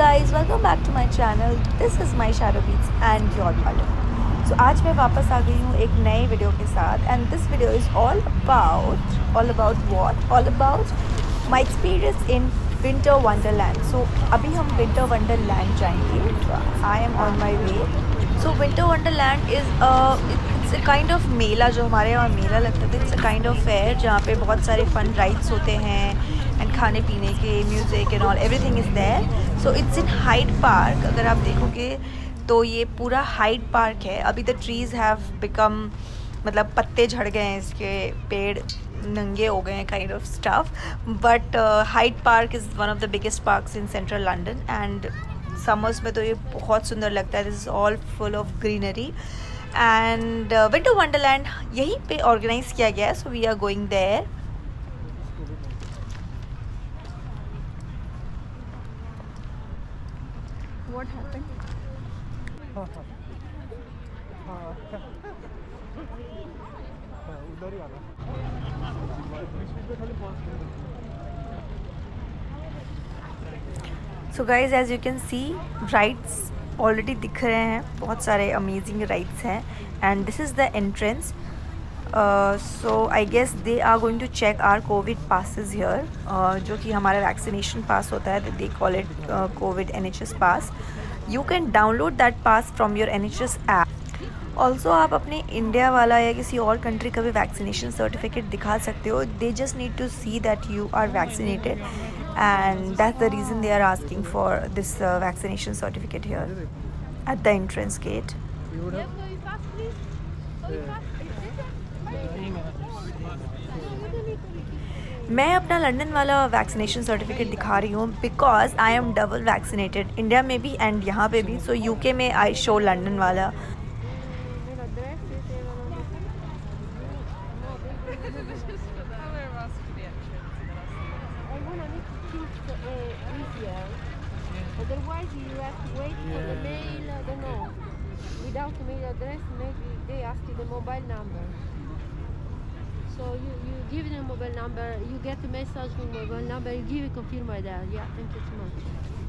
guys, welcome back to my channel. This is my Shadow Beats and your Dollar. So आज मैं वापस आ गई हूँ एक नए वीडियो के साथ and this video is all about what? All about my experience in Winter Wonderland. So अभी हम Winter Wonderland जाएंगे. I am on my way. So Winter Wonderland is it's a kind of मेला जो हमारे यहाँ मेला लगता है. It's a kind of fair जहाँ पे बहुत सारे fun rides होते हैं एंड खाने पीने के music and all everything is there. So it's in Hyde Park. अगर आप देखोगे तो ये पूरा हाइड पार्क है. अभी द ट्रीज़ हैव बिकम मतलब पत्ते झड़ गए हैं, इसके पेड़ नंगे हो गए हैं kind of stuff. But Hyde Park is one of the biggest parks in central London and summers में तो ये बहुत सुंदर लगता है. This is all full of greenery and Winter Wonderland यहीं पे ऑर्गेनाइज़ किया गया है. So we are going there. What happened? उधर ही आ रहा. So guys as you can see rides already दिख रहे हैं. बहुत सारे अमेजिंग राइड्स हैं and this is the entrance. So I guess they are going to check our Covid passes here, जो कि हमारा वैक्सीनेशन पास होता है. They call it Covid NHS pass. You can download that pass from your NHS app. Also आप अपने India वाला या किसी और कंट्री का भी वैक्सीनेशन सर्टिफिकेट दिखा सकते हो. They just need to see that you are vaccinated and that's the reason they are asking for this vaccination certificate here at the entrance gate. मैं अपना लंदन वाला वैक्सीनेशन सर्टिफिकेट दिखा रही हूँ because I am double vaccinated, India में भी and यहाँ पे भी. सो UK में आई शो लंदन वाला. Otherwise, you have to wait for the mail. I don't know. Without the mail address, maybe they ask you the mobile number. So you give them mobile number. You get a message with mobile number. You give it, confirm my that. Yeah, thank you so much.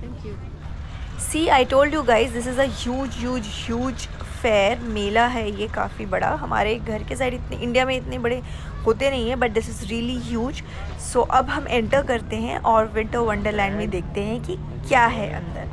Thank you. See I told you guys this is a huge fair. मेला है ये काफ़ी बड़ा. हमारे घर के side इतने India में इतने बड़े होते नहीं हैं but this is really huge. So अब हम एंटर करते हैं और विंटर वंडरलैंड में देखते हैं कि क्या है अंदर.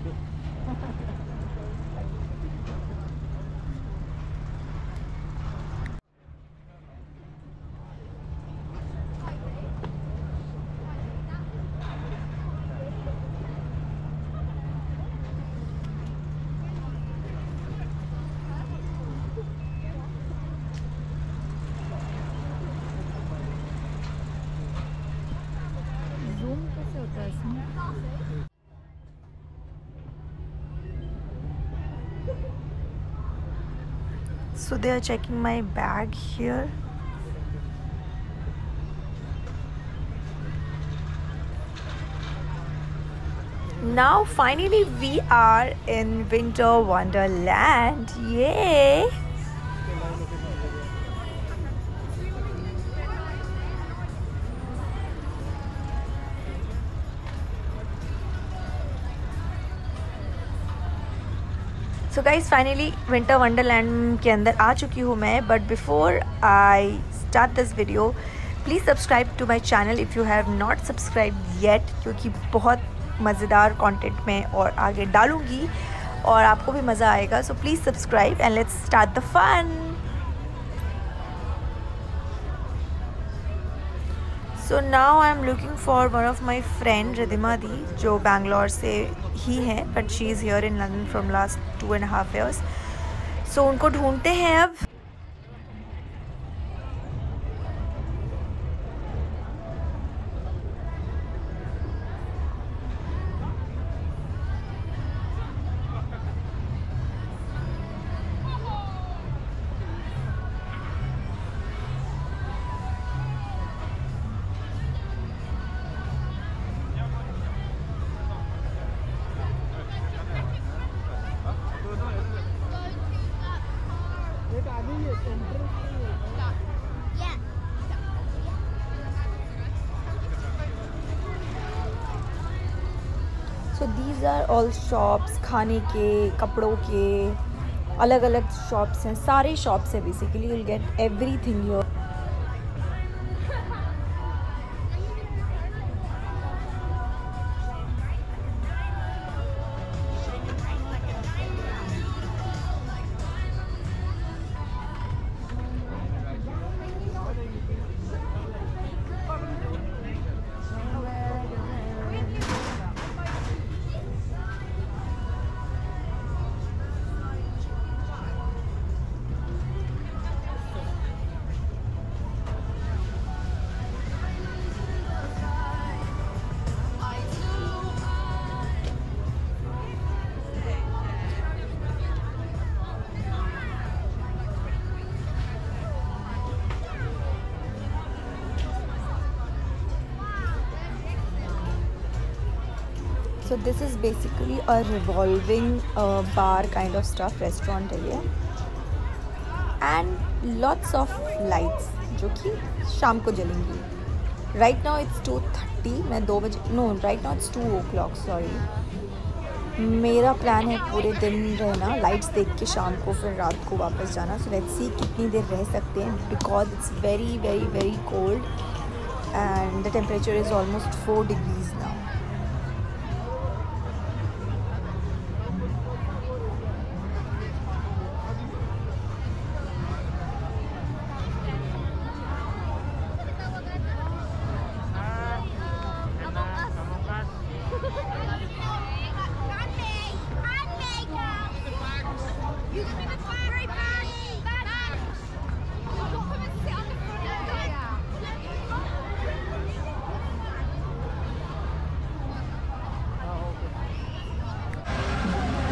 So they are checking my bag here. Now finally we are in Winter Wonderland. Yay! So guys finally Winter Wonderland के अंदर आ चुकी हूँ मैं. But before I start this video please subscribe to my channel if you have not subscribe yet, क्योंकि बहुत मज़ेदार content में और आगे डालूँगी और आपको भी मज़ा आएगा. So please subscribe and let's start the fun. So now I am looking for one of my friend Ridhima di, जो बैंगलोर से ही है but she is here in London from last 2.5 years. सो उनको ढूंढते हैं अब. So these these are all shops, खाने के, कपड़ों के, अलग अलग शॉप्स हैं, सारी शॉप्स हैं basically. You will get everything here. So this is basically a revolving bar kind of stuff, restaurant है ये, and lots of lights जो कि शाम को जलेंगी. Right now it's 2:30. मैं 2 बजे, no, right now it's 2 o'clock, sorry. मेरा प्लान है पूरे दिन रहना, लाइट्स देख के शाम को फिर रात को वापस जाना. सो लेट्स सी कितनी देर रह सकते हैं, because it's very very very cold and the temperature is almost 4 degrees now.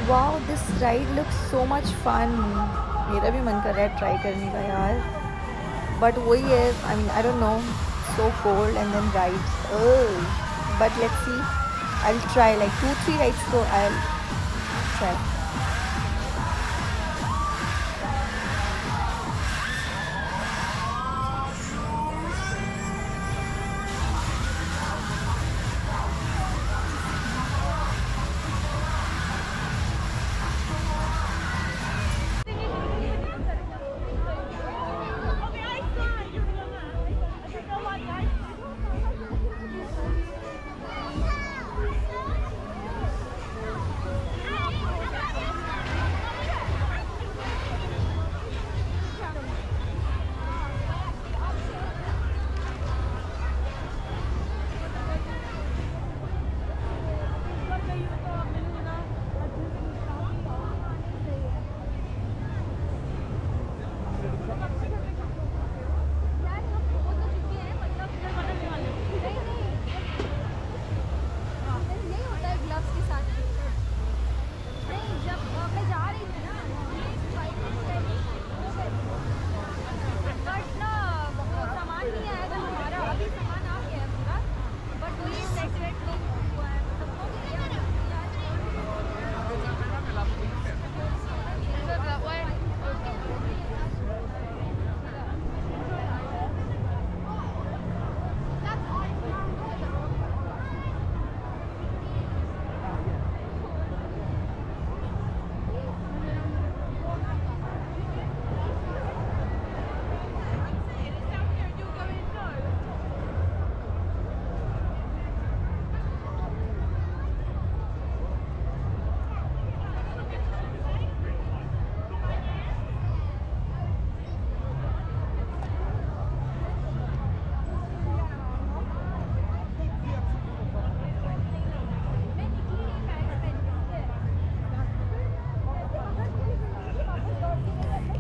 Wow, this ride looks so much fun. मेरा भी मन कर रहा है ट्राई करने का यार, बट वही है, I mean I don't know, so cold and then rides. But let's see, I will try like 2-3 rides, तो I will try.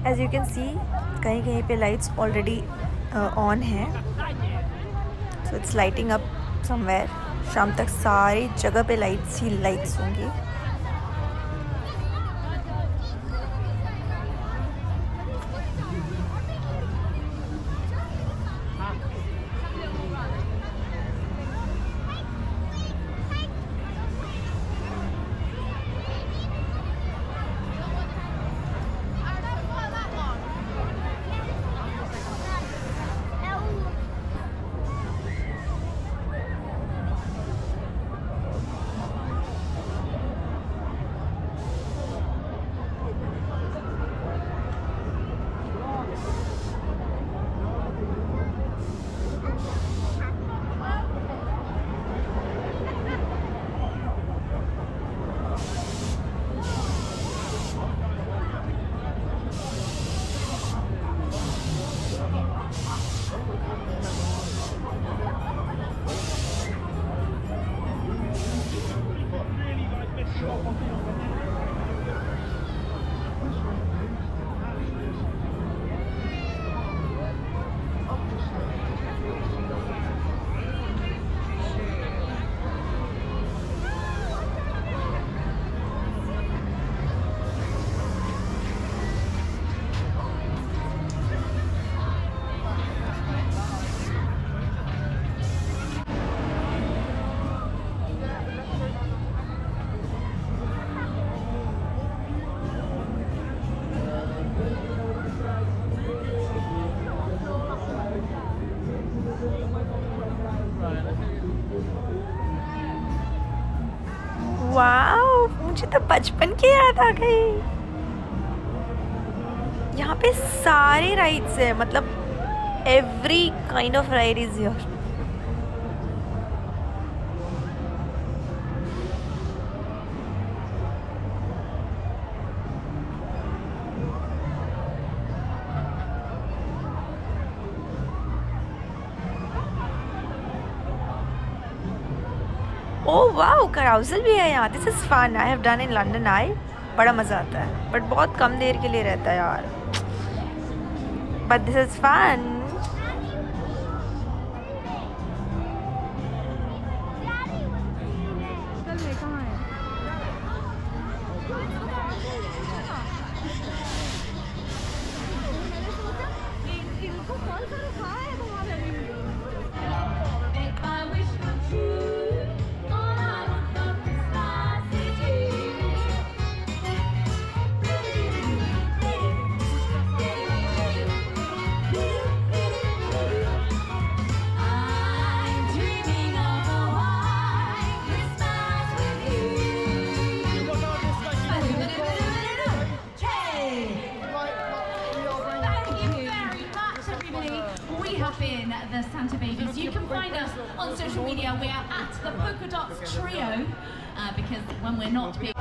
As you can see, कहीं कहीं पे लाइट्स ऑलरेडी ऑन हैं, so it's lighting up somewhere. शाम तक सारी जगह पे लाइट्स ही लाइट्स होंगी. वाओ, मुझे तो बचपन की याद आ गई। यहाँ पे सारे राइड्स है, मतलब every kind of ride is here. Oh wow, carousel भी है यहाँ। This is fun, I have done in London. I बड़ा मज़ा आता है, बट बहुत कम देर के लिए रहता है यार, but this is fun. The Santa Babies. You can find us on social media. We are at the Polka Dots Trio because when we're not big.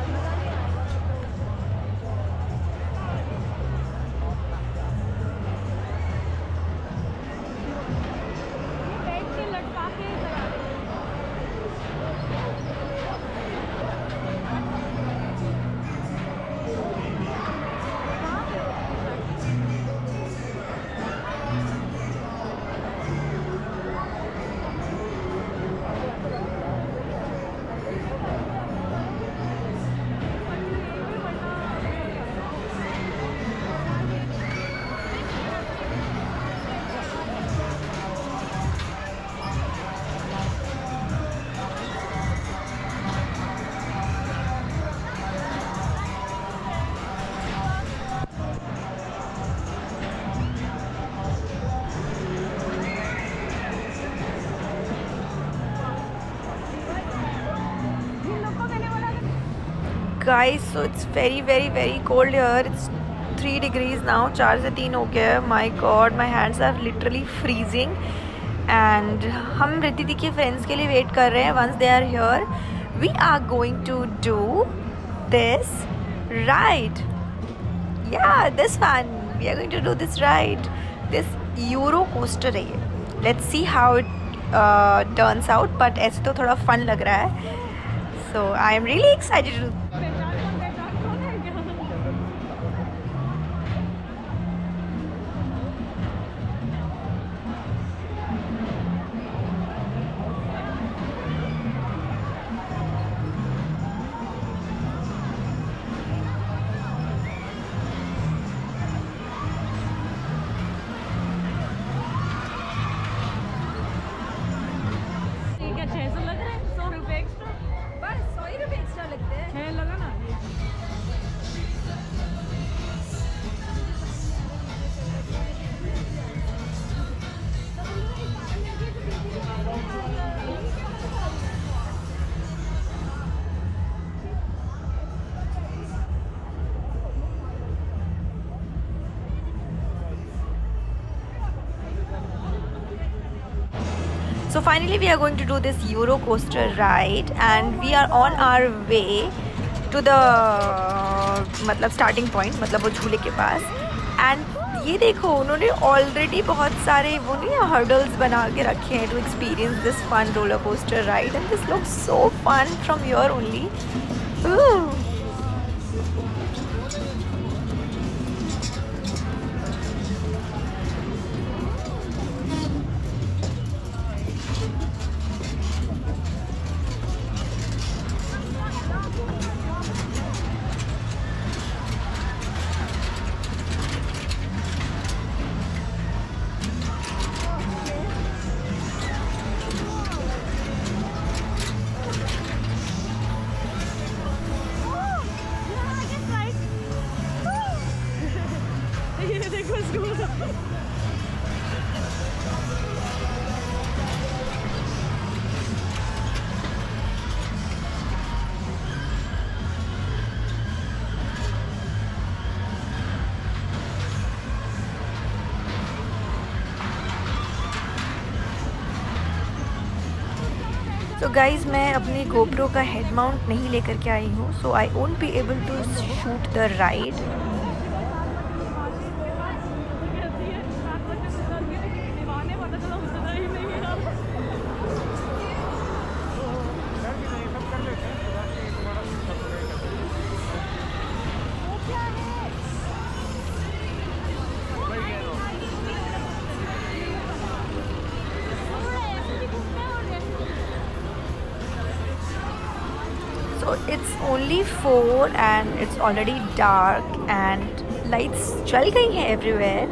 Guys, so it's very cold here. It's 3 degrees now. 4 से 3 हो गया है. My God, my hands are literally freezing. And हम रिद्धि दी के friends के लिए wait कर रहे हैं. Once they are here, we are going to do this ride. Yeah, this one. We are going to do this ride. This Euro coaster है ये. Let's see how it turns out. But ऐसे तो थोड़ा fun लग रहा है. So I am really excited to. So finally we are going to do this Euro coaster ride and we are on our way to the मतलब starting point, मतलब वो झूले के पास. And ये देखो उन्होंने already बहुत सारे वो नहीं hurdles बना के रखे हैं to experience this fun roller coaster ride and this looks so fun from here only. Ooh. तो गाइज़ मैं अपनी गोप्रो का हेड माउंट नहीं लेकर के आई हूँ, so I won't be able to shoot the ride. So it's only 4 and it's already dark and lights जल गई हैं everywhere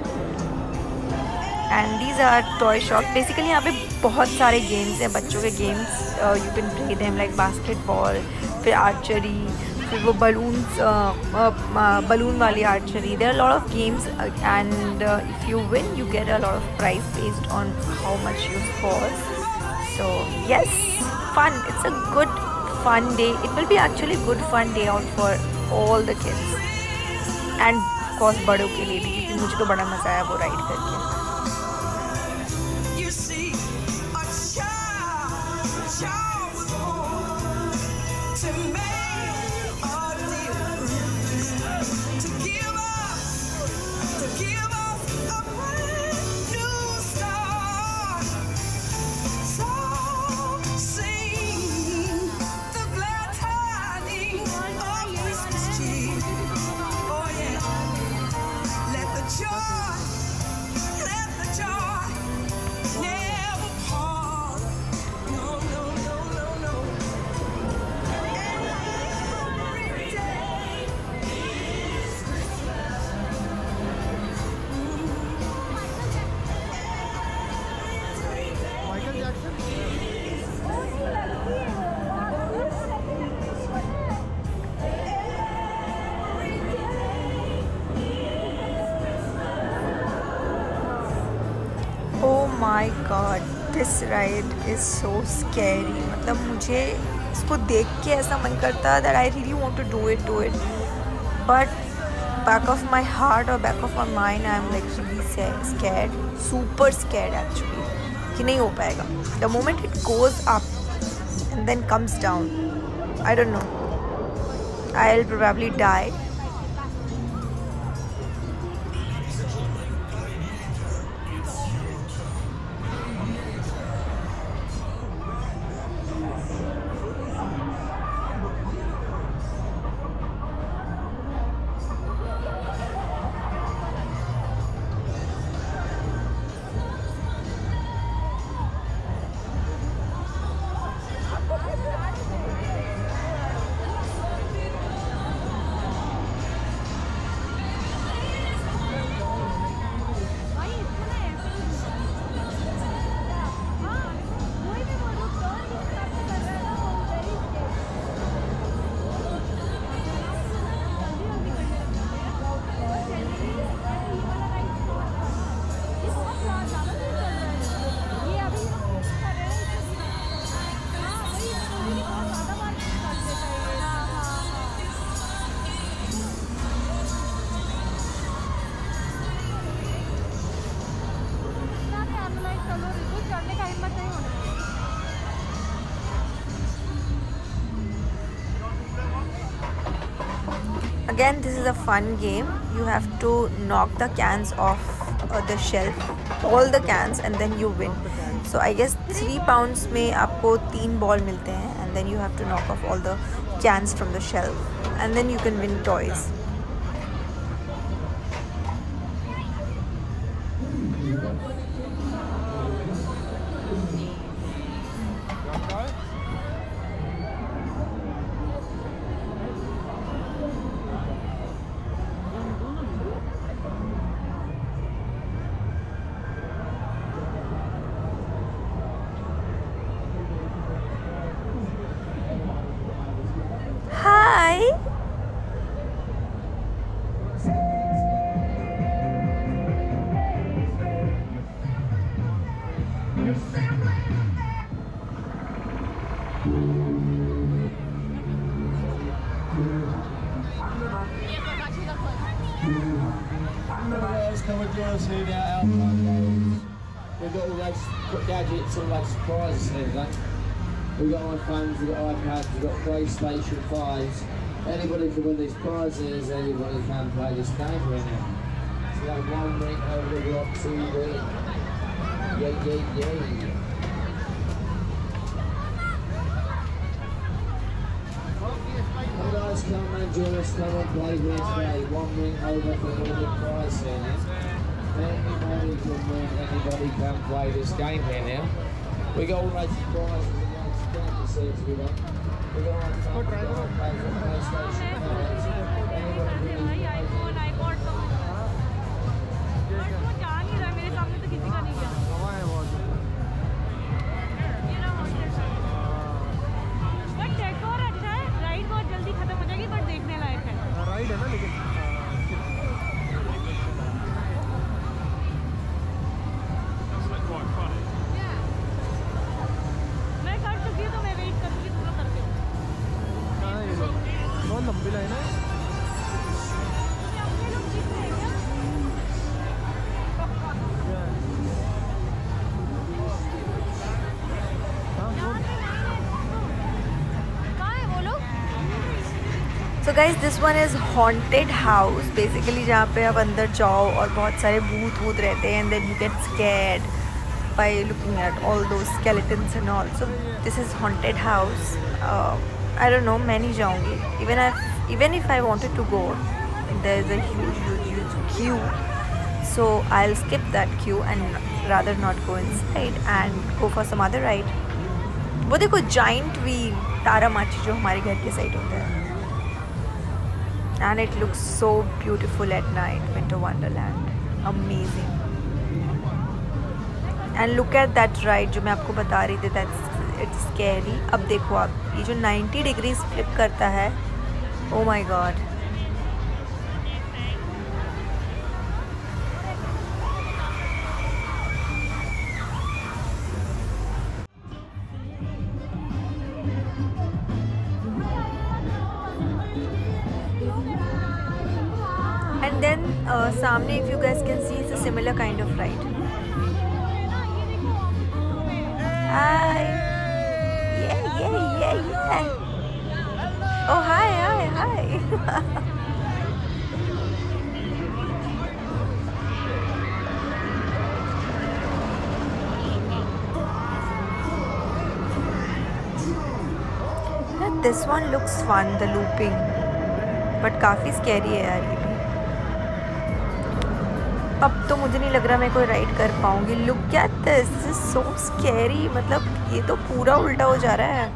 and these are toy shops. Basically यहाँ पे बहुत सारे games हैं, बच्चों के games. You can play them like basketball, फिर archery, फिर वो balloon वाली archery. There are a lot of games and if you win you get a lot of prize based on how much you score. So yes, fun. It's a good fun day. It will be actually good fun day out for all the kids and of course बड़ों के लिए भी, क्योंकि मुझे तो बड़ा मज़ा आया वो राइड करके. Oh my god, this ride is so scary. मतलब मुझे इसको देख के ऐसा मन करता that I really want to do it, but back of my heart or back of my mind I'm like really scared, super scared actually कि नहीं हो पाएगा. The moment it goes up and then comes down, I don't know, I'll probably die. Again, this is a fun game. You have to knock the cans off the shelf, all the cans, and then you win. So I guess 3 pounds में आपको 3 ball मिलते हैं, and then you have to knock off all the cans from the shelf, and then you can win toys. Hi. Come and join us here now, Alpine. We've got all those gadgets, all those surprises and everything. We've got iPhones, we've got iPads, we've got PlayStation 5s. Anybody can win these prizes, anybody can play this game right now. So we have 1 ring over the block, 2 ring. Yay. Come guys, come and join us, come and play here today. 1 ring over for the big prize here now. Anybody can win, anybody can play this game here now. We got all those prizes against Kansas here to be won. We got our PlayStation 5s. Anybody can win ride है ना लेकिन मैं कर चुकी हूँ तो मैं wait करूँगी, तुम लोग करते हो। बहुत लंबी लाइन है। अपने लोग जीत रहे हैं क्या? कहाँ है वो लोग? So guys this one is haunted house, basically जहाँ पे आप अंदर जाओ और बहुत सारे भूत रहते हैं and then you get scared by looking at all those skeletons and all. So this is haunted house. I don't know, मैं नहीं जाऊँगी. Even if I wanted to go there is a huge queue, so I will skip that queue and rather not go inside and go for some other ride. वो देखो giant wheel तारामाची जो हमारे घर के side होता है. And it looks so beautiful at night. Winter Wonderland, amazing. And look at that ride जो मैं आपको बता रही थी, it's scary. अब देखो आप, ये जो 90 degrees flip करता है, oh my god. And then सामने if you guys can see, it's a similar kind of ride. Hi. Yeah. Oh hi. This one looks fun, the looping, but काफ़ी scary है यार ये भी. अब तो मुझे नहीं लग रहा मैं कोई राइड कर पाऊँगी. Look at this, this is so scary. मतलब ये तो पूरा उल्टा हो जा रहा है.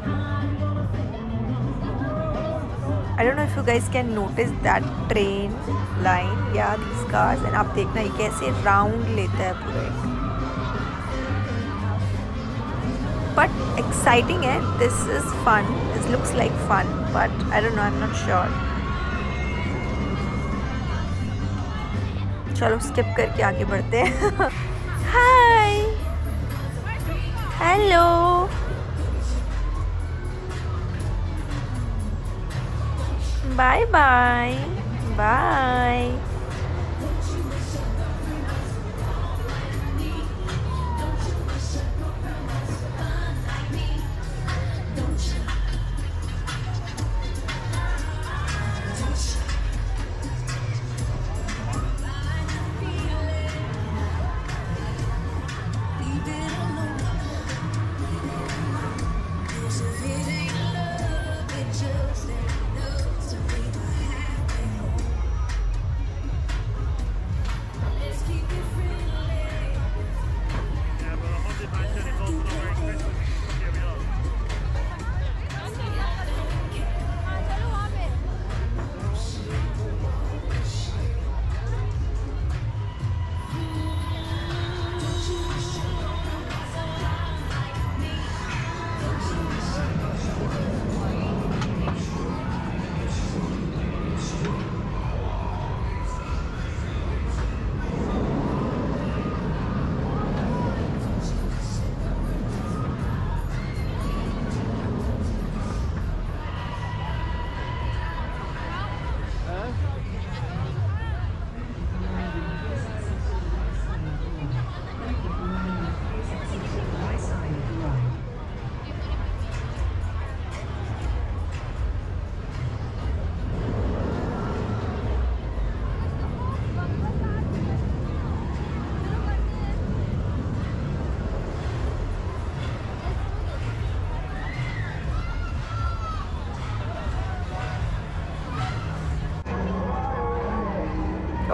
I don't know if you guys can notice that train line या दीज कार्स. एंड आप देखना ये कैसे राउंड लेता है पूरा. बट एक्साइटिंग है. This is fun. This looks like fun, but I don't know, I am not sure. चलो स्किप करके आगे बढ़ते हैं. Hi, hello, bye bye bye.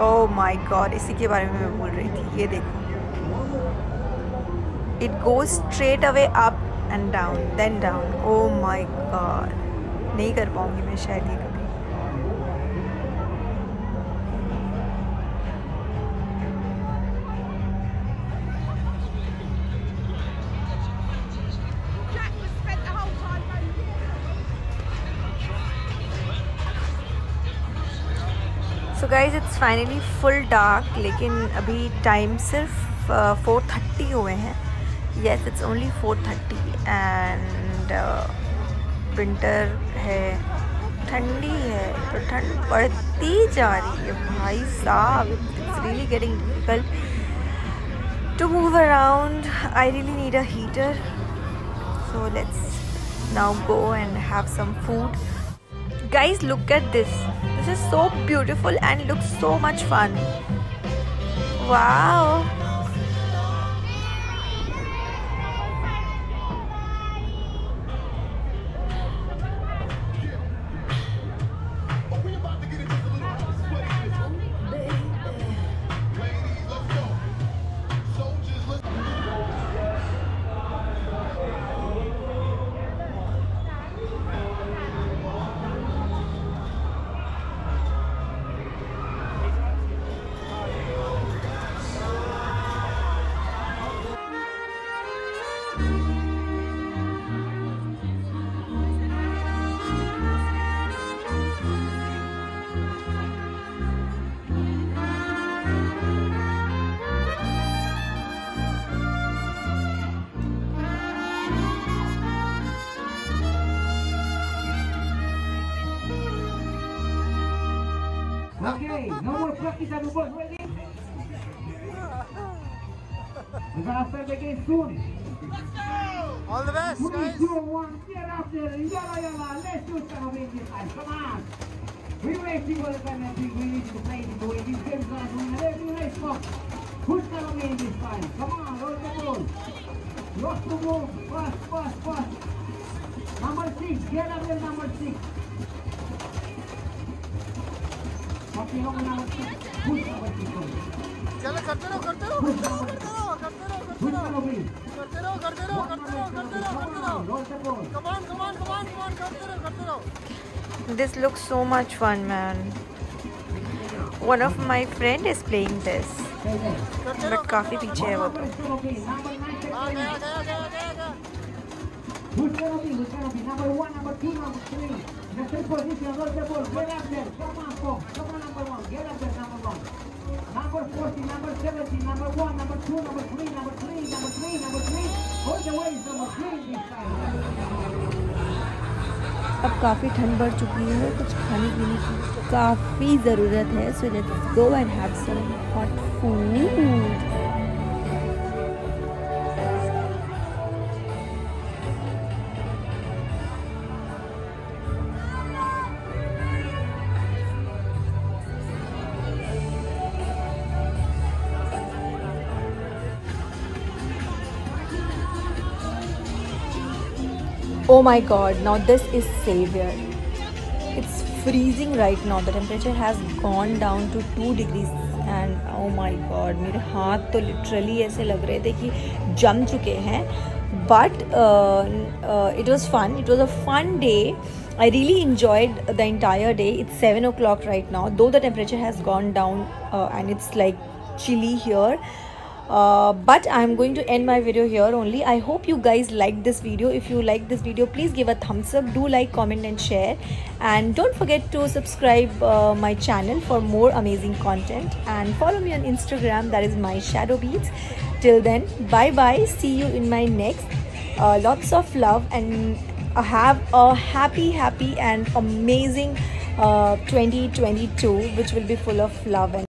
Oh my god, इसी के बारे में मैं बोल रही थी। ये देखो, it goes straight away up and down then down. Oh my god, नहीं कर पाऊँगी मैं शायद ये कभी। So guys it's finally full dark, लेकिन अभी टाइम सिर्फ 4:30 हुए हैं। Yes, it's only 4:30 and winter है, ठंडी है, तो ठंड बढ़ती जा रही है भाई साहब। It's really getting difficult to move around. I really need a heater, so let's now go and have some food. Guys, look at this. This is so beautiful and looks so much fun. Wow. Okay, no more practice, everyone. Ready? We're gonna start the game soon. All the best, 3, guys. 2, 1, get up there. Yalla. Let's do some of it this time. Come on. We're racing for the penalty. We need to play the way these games are doing. Every race for. Who's gonna win this time? Come on, roll the ball. Lost to move. Fast. Number 6, get up there, number 6. Okay, over number 6. Who's number 6? चलो करते रहो Who's number 6? Who's gonna win? करते रहो Roll the ball. Come on करते रहो। This looks so much fun, man. One of my friend is playing this, Stay there. but काफी पीछे है वो तो। Who's gonna be? Number 9, गया। Who's gonna be? Number 1, number 2, number 3. The third position, roll the ball. Get up there. Come on, Paul. Come on, number 1. Get up there, number 1. Number 40, number 70, number 1, number 2, number 3, number 3. All the way is number 3 this time. अब काफ़ी ठंड बढ़ चुकी है, कुछ खाने पीने की काफ़ी ज़रूरत है। So let's go and have some hot food. Oh my god, now this is savior. It's freezing right now. The temperature has gone down to 2 degrees and oh my god, मेरे हाथ तो literally ऐसे लग रहे थे कि जम चुके हैं. But it was fun. It was a fun day. I really enjoyed the entire day. It's 7 o'clock right now, though the temperature has gone down and it's like chilly here. But I'm going to end my video here only. I hope you guys liked this video. If you like this video, please give a thumbs up. Do like, comment and share, and don't forget to subscribe my channel for more amazing content, and follow me on Instagram, that is my shadow beats. Till then, bye bye. See you in my next. Lots of love, and have a happy and amazing 2022, which will be full of love and